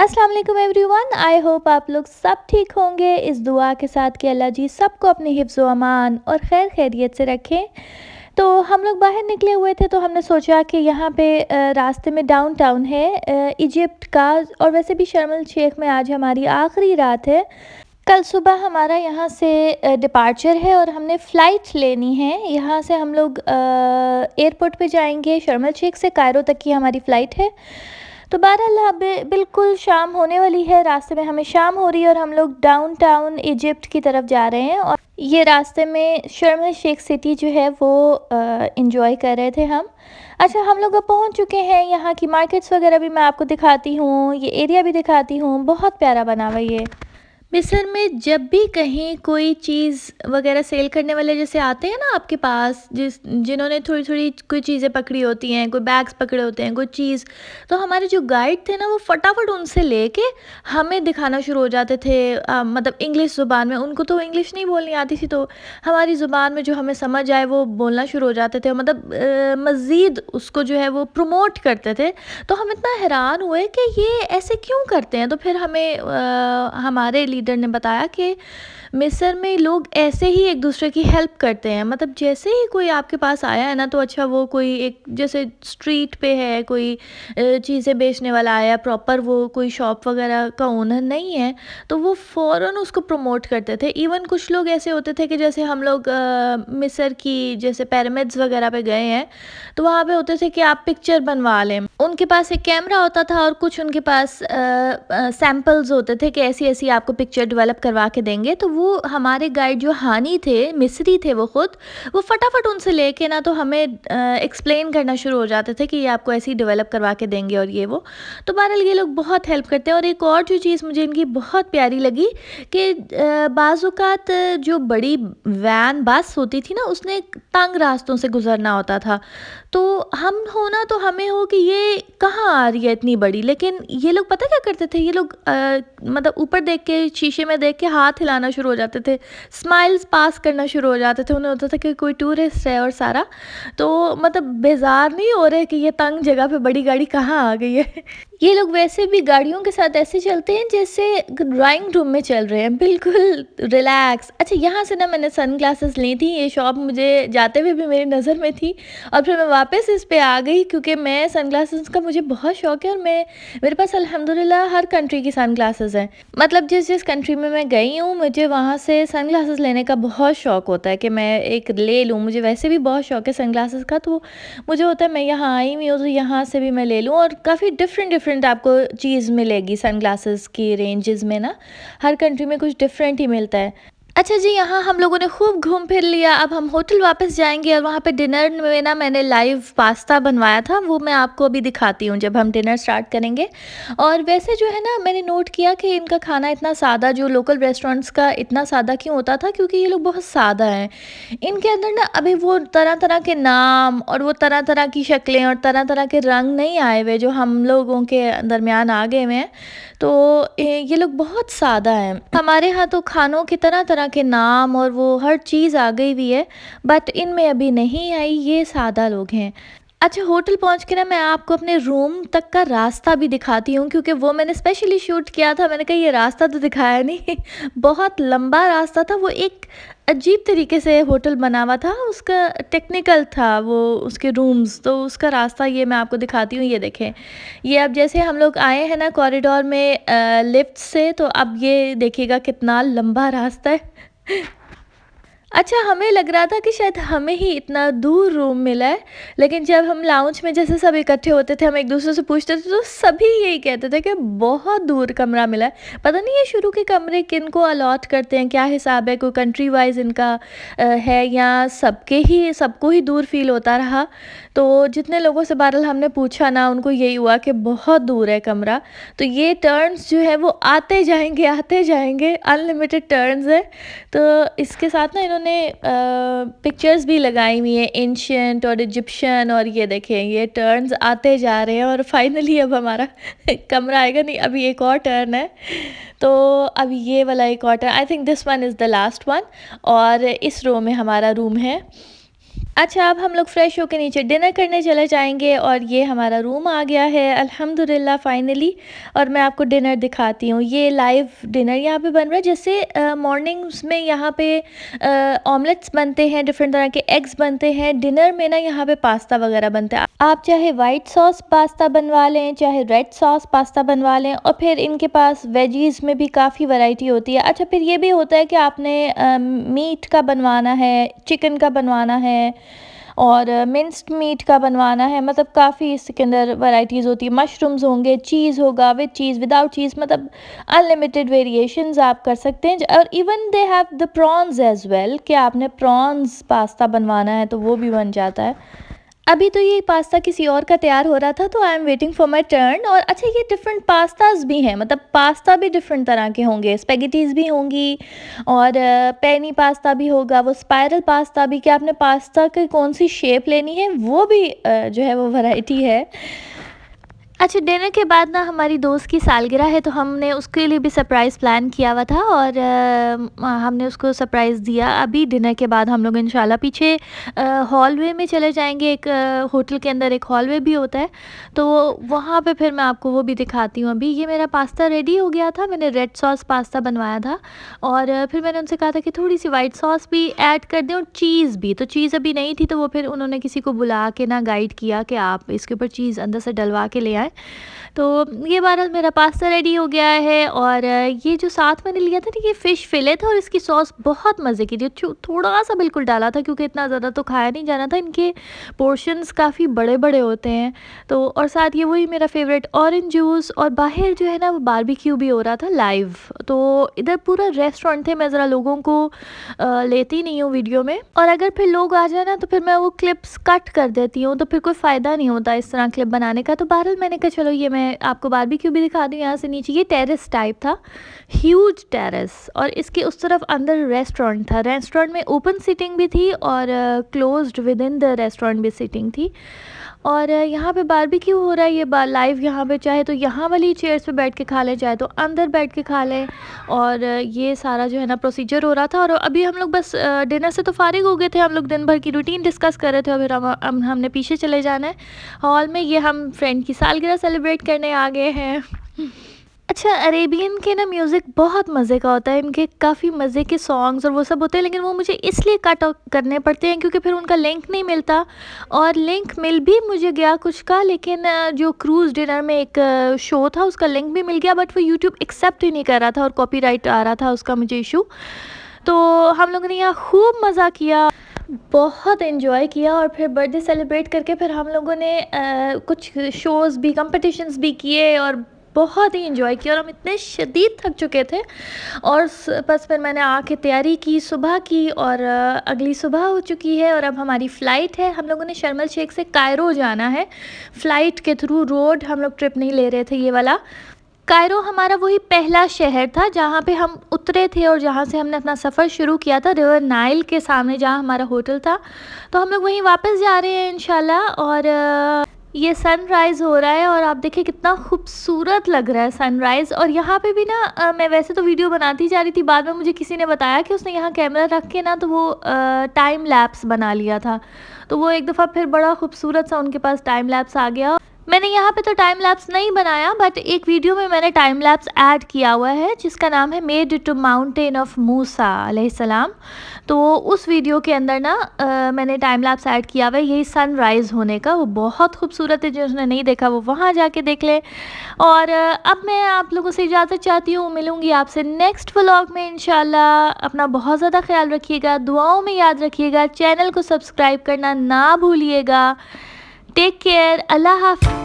अस्सलाम वालेकुम everyone. I hope आप लोग सब ठीक होंगे। इस दुआ के साथ कि अल्लाह जी सबको अपने हिफ्ज़ व अमान और खैर खैरियत से रखें। तो हम लोग बाहर निकले हुए थे, तो हमने सोचा कि यहाँ पे रास्ते में डाउनटाउन है इजिप्ट का, और वैसे भी शर्म एल शेख में आज हमारी आखिरी रात है। कल सुबह हमारा यहाँ से डिपार्चर है और हमने फ़्लाइट लेनी है। यहाँ से हम लोग एयरपोर्ट पे जाएंगे। शर्म एल शेख से कायरो तक की हमारी फ़्लाइट है। तो बहरहाल अब बिल्कुल शाम होने वाली है, रास्ते में हमें शाम हो रही है और हम लोग डाउनटाउन इजिप्ट की तरफ जा रहे हैं। और ये रास्ते में शर्म एल शेख सिटी जो है वो इंजॉय कर रहे थे हम। अच्छा, हम लोग अब पहुंच चुके हैं। यहाँ की मार्केट्स वगैरह भी मैं आपको दिखाती हूँ, ये एरिया भी दिखाती हूँ। बहुत प्यारा बना हुआ ये। मिस्र में जब भी कहीं कोई चीज़ वगैरह सेल करने वाले जैसे आते हैं ना आपके पास, जिन्होंने थोड़ी थोड़ी कोई चीज़ें पकड़ी होती हैं, कोई बैग्स पकड़े होते हैं, कोई चीज़, तो हमारे जो गाइड थे ना वो फटाफट उनसे लेके हमें दिखाना शुरू हो जाते थे। मतलब इंग्लिश ज़ुबान में, उनको तो इंग्लिश नहीं बोलनी आती थी, तो हमारी ज़ुबान में जो हमें समझ आए वो बोलना शुरू हो जाते थे। मतलब मज़ीद उसको जो है वो प्रमोट करते थे। तो हम इतना हैरान हुए कि ये ऐसे क्यों करते हैं। तो फिर हमें हमारे लीडर ने बताया कि मिस्र में लोग ऐसे ही एक दूसरे की हेल्प करते हैं। मतलब जैसे ही कोई आपके पास आया है ना, तो अच्छा वो कोई एक जैसे स्ट्रीट पे है कोई चीज़ें बेचने वाला आया, प्रॉपर वो कोई शॉप वगैरह का ओनर नहीं है, तो वो फ़ौरन उसको प्रमोट करते थे। इवन कुछ लोग ऐसे होते थे कि जैसे हम लोग मिस्र की जैसे पिरामिड्स वगैरह पे गए हैं, तो वहाँ पे होते थे कि आप पिक्चर बनवा लें। उनके पास एक कैमरा होता था और कुछ उनके पास सैम्पल्स होते थे कि ऐसी ऐसी आपको पिक्चर डेवलप करवा के देंगे। तो वो हमारे गाइड जो हानी थे, मिस्री थे वो खुद, वो फटाफट उनसे लेके ना तो हमें एक्सप्लेन करना शुरू हो जाते थे कि ये आपको ऐसे ही डेवलप करवा के देंगे और ये वो। तो बहरहाल ये लोग बहुत हेल्प करते हैं। और एक और जो चीज़ मुझे इनकी बहुत प्यारी लगी कि बाज़ औक़ात जो बड़ी वैन बस होती थी ना, उसने तंग रास्तों से गुजरना होता था। तो हम हो ना, तो हमें हो कि ये कहाँ आ रही है इतनी बड़ी, लेकिन ये लोग पता क्या करते थे, ये लोग मतलब ऊपर देख के, शीशे में देख के हाथ हिलाना शुरू हो जाते थे, स्माइल्स पास करना शुरू हो जाते थे। उन्हें होता था कि कोई टूरिस्ट है और सारा, तो मतलब बेजार नहीं हो रहे कि ये तंग जगह पे बड़ी गाड़ी कहाँ आ गई है। ये लोग वैसे भी गाड़ियों के साथ ऐसे चलते हैं जैसे ड्राइंग रूम में चल रहे हैं, बिल्कुल रिलैक्स। अच्छा, यहाँ से ना मैंने सन ग्लासेस ली थी। ये शॉप मुझे जाते हुए भी मेरी नज़र में थी और फिर मैं वापस इस पे आ गई, क्योंकि मैं सन ग्लासेस का मुझे बहुत शौक है। और मेरे पास अल्हम्दुलिल्लाह हर कंट्री की सन ग्लासेस हैं। मतलब जिस जिस कंट्री में मैं गई हूँ, मुझे वहाँ से सन ग्लासेस लेने का बहुत शौक होता है कि मैं एक ले लूँ। मुझे वैसे भी बहुत शौक है सन ग्लासेस का, तो मुझे होता है मैं यहाँ आई हुई हूँ तो यहाँ से भी मैं ले लूँ। और काफ़ी डिफरेंट डिफरेंट आपको चीज़ मिलेगी सन ग्लासेस की रेंजेस में ना, हर कंट्री में कुछ डिफरेंट ही मिलता है। अच्छा जी, यहाँ हम लोगों ने खूब घूम फिर लिया। अब हम होटल वापस जाएंगे और वहाँ पे डिनर में ना मैंने लाइव पास्ता बनवाया था, वो मैं आपको अभी दिखाती हूँ जब हम डिनर स्टार्ट करेंगे। और वैसे जो है ना, मैंने नोट किया कि इनका खाना इतना सादा, जो लोकल रेस्टोरेंट्स का इतना सादा क्यों होता था, क्योंकि ये लोग बहुत सादा हैं। इनके अंदर ना अभी वो तरह तरह के नाम और वो तरह तरह की शक्लें और तरह तरह के रंग नहीं आए हुए जो हम लोगों के दरमियान आ गए हुए हैं। तो ये लोग बहुत सादा हैं। हमारे यहाँ तो खानों की तरह तरह के नाम और वो हर चीज़ आ गई हुई है, बट इनमें अभी नहीं आई। ये सादा लोग हैं। अच्छा, होटल पहुँच के ना मैं आपको अपने रूम तक का रास्ता भी दिखाती हूँ, क्योंकि वो मैंने स्पेशली शूट किया था। मैंने कहा ये रास्ता तो दिखाया नहीं। बहुत लंबा रास्ता था। वो एक अजीब तरीके से होटल बना हुआ था, उसका टेक्निकल था वो, उसके रूम्स, तो उसका रास्ता ये मैं आपको दिखाती हूँ। ये देखें, ये अब जैसे हम लोग आए हैं ना कॉरिडोर में लिफ्ट से, तो अब ये देखिएगा कितना लंबा रास्ता है। अच्छा, हमें लग रहा था कि शायद हमें ही इतना दूर रूम मिला है, लेकिन जब हम लाउंज में जैसे सब इकट्ठे होते थे, हम एक दूसरे से पूछते थे, तो सभी यही कहते थे कि बहुत दूर कमरा मिला है। पता नहीं ये शुरू के कमरे किन को अलॉट करते हैं, क्या हिसाब है, कोई कंट्री वाइज इनका है, या सबको ही दूर फील होता रहा। तो जितने लोगों से बहरहाल हमने पूछा ना, उनको यही हुआ कि बहुत दूर है कमरा। तो ये टर्न्स जो है वो आते जाएंगे, अनलिमिटेड टर्न्स है। तो इसके साथ ना इन्होंने पिक्चर्स भी लगाई हुई हैं, एंशियंट और इजिप्शियन। और ये देखें, ये टर्न्स आते जा रहे हैं और फाइनली अब हमारा कमरा आएगा। नहीं, अभी एक और टर्न है। तो अभी ये वाला एक और turn, I think this one is the last one. और इस रो में हमारा रूम है। अच्छा, अब हम लोग फ्रेश होके नीचे डिनर करने चले जाएँगे और ये हमारा रूम आ गया है अल्हम्दुलिल्लाह फाइनली। और मैं आपको डिनर दिखाती हूँ। ये लाइव डिनर यहाँ पे बन रहा है। जैसे मॉर्निंग्स में यहाँ पे ऑमलेट्स बनते हैं, डिफरेंट तरह के एग्स बनते हैं, डिनर में ना यहाँ पे पास्ता वगैरह बनता है। आप चाहे वाइट सॉस पास्ता बनवा लें, चाहे रेड सॉस पास्ता बनवा लें, और फिर इनके पास वेजीज़ में भी काफ़ी वैरायटी होती है। अच्छा, फिर ये भी होता है कि आपने मीट का बनवाना है, चिकन का बनवाना है, और मिंस्ड मीट का बनवाना है, मतलब काफ़ी इसके अंदर वैराइटीज़ होती है। मशरूम्स होंगे, चीज़ होगा, विद चीज़, विदाउट चीज़, मतलब अनलिमिटेड वेरिएशंस आप कर सकते हैं। और even they have the prawns as well, कि आपने प्रॉन्स पास्ता बनवाना है तो वो भी बन जाता है। अभी तो ये पास्ता किसी और का तैयार हो रहा था, तो I am waiting for my turn. और अच्छा, ये डिफरेंट पास्ताज़ भी हैं, मतलब पास्ता भी डिफरेंट तरह के होंगे, स्पेगेटीज़ भी होंगी, और पेनी पास्ता भी होगा, वो स्पाइरल पास्ता भी, कि आपने पास्ता की कौन-सी शेप लेनी है, वो भी जो है वो वैरायटी है। अच्छा, डिनर के बाद ना हमारी दोस्त की सालगिरह है, तो हमने उसके लिए भी सरप्राइज़ प्लान किया हुआ था, और हमने उसको सरप्राइज़ दिया। अभी डिनर के बाद हम लोग इंशाल्लाह पीछे हॉलवे में चले जाएँगे। एक होटल के अंदर एक हॉलवे भी होता है, तो वहाँ पे फिर मैं आपको वो भी दिखाती हूँ। अभी ये मेरा पास्ता रेडी हो गया था, मैंने रेड सॉस पास्ता बनवाया था, और फिर मैंने उनसे कहा था कि थोड़ी-सी व्हाइट सॉस भी ऐड कर दें, और चीज़ भी। तो चीज़ अभी नहीं थी, तो वो फिर उन्होंने किसी को बुला के ना गाइड किया कि आप इसके ऊपर चीज़ अंदर से डलवा के ले आएँ। तो ये बहरहाल मेरा पास्ता रेडी हो गया है। और ये जो साथ मैंने लिया था ना, ये फ़िश फ़िले था, और इसकी सॉस बहुत मज़े की थी। थोड़ा-सा बिल्कुल डाला था, क्योंकि इतना ज़्यादा तो खाया नहीं जाना था। इनके पोर्शंस काफ़ी बड़े-बड़े होते हैं। तो और साथ ये वही मेरा फ़ेवरेट ऑरेंज जूस, और बाहर जो है ना वो बारबेक्यू भी हो रहा था लाइव। तो इधर पूरा रेस्टोरेंट थे। मैं ज़रा लोगों को लेती नहीं हूँ वीडियो में, और अगर फिर लोग आ जाए ना तो फिर मैं वो क्लिप्स कट कर देती हूँ, तो फिर कोई फ़ायदा नहीं होता इस तरह क्लिप बनाने का। तो बहरहाल मैंने कहा चलो ये मैं आपको बारबेक्यू भी दिखा दूँ यहाँ से नीचे। ये टेरेस टाइप था, ह्यूज टेरेस, और इसके उस तरफ अंदर रेस्टोरेंट था। रेस्टोरेंट में ओपन सीटिंग भी थी, और closed with in the restaurant भी सीटिंग थी। और यहाँ पे बारबेक्यू हो रहा है, ये लाइव यहाँ पे, चाहे तो यहाँ वाली चेयर्स पे बैठ के खा लें, चाहे तो अंदर बैठ के खा लें। और ये सारा जो है ना प्रोसीजर हो रहा था। और अभी हम लोग बस डिनर से तो फारिग हो गए थे, हम लोग दिन भर की रूटीन डिस्कस कर रहे थे, और फिर हमने पीछे चले जाना है हॉल में। ये हम फ्रेंड की सालगिरह सेलिब्रेट करने आ गए हैं। अच्छा, अरेबियन के ना म्यूज़िक बहुत मज़े का होता है, इनके काफ़ी मज़े के सॉन्ग्स और वो सब होते हैं, लेकिन वो मुझे इसलिए कट ऑफ करने पड़ते हैं क्योंकि फिर उनका लिंक नहीं मिलता। और लिंक मिल भी मुझे गया कुछ का, लेकिन जो क्रूज़ डिनर में एक शो था उसका लिंक भी मिल गया, बट वो यूट्यूब एक्सेप्ट ही नहीं कर रहा था, और कॉपीराइट आ रहा था उसका मुझे इशू। तो हम लोगों ने यहाँ खूब मज़ा किया, बहुत एंजॉय किया, और फिर बर्थडे सेलिब्रेट करके फिर हम लोगों ने कुछ शोज़ भी, कंपटीशंस भी किए, और बहुत ही एंजॉय किया। और हम इतने शदीद थक चुके थे, और बस फिर मैंने आके तैयारी की सुबह की, और अगली सुबह हो चुकी है, और अब हमारी फ़्लाइट है। हम लोगों ने शर्म एल शेख से कायरो जाना है फ़्लाइट के थ्रू, रोड हम लोग ट्रिप नहीं ले रहे थे ये वाला। कायरो हमारा वही पहला शहर था जहाँ पे हम उतरे थे, और जहाँ से हमने अपना सफ़र शुरू किया था, रिवर नाइल के सामने जहाँ हमारा होटल था। तो हम लोग वहीं वापस जा रहे हैं इंशाल्लाह। और ये सनराइज़ हो रहा है, और आप देखिए कितना खूबसूरत लग रहा है सनराइज़। और यहाँ पे भी ना मैं वैसे तो वीडियो बनाती जा रही थी, बाद में मुझे किसी ने बताया कि उसने यहाँ कैमरा रख के ना तो वो टाइम लैप्स बना लिया था, तो वो एक दफ़ा फिर बड़ा खूबसूरत सा उनके पास टाइम लैप्स आ गया। मैंने यहाँ पे तो टाइम लैप्स नहीं बनाया, बट एक वीडियो में मैंने टाइम लैप्स ऐड किया हुआ है जिसका नाम है मेड टू माउंटेन ऑफ मूसा अलैहिस्सलाम। तो उस वीडियो के अंदर ना मैंने टाइम लैप्स ऐड किया हुआ है यही सनराइज़ होने का, वो बहुत खूबसूरत है। जिसने नहीं देखा वो वहाँ जाके देख ले। और अब मैं आप लोगों से इजाज़त चाहती हूँ, मिलूँगी आपसे नेक्स्ट व्लॉग में इंशाल्लाह। अपना बहुत ज़्यादा ख्याल रखिएगा, दुआओं में याद रखिएगा, चैनल को सब्सक्राइब करना ना भूलिएगा। टेक केयर, अल्लाह हाफ़िज़।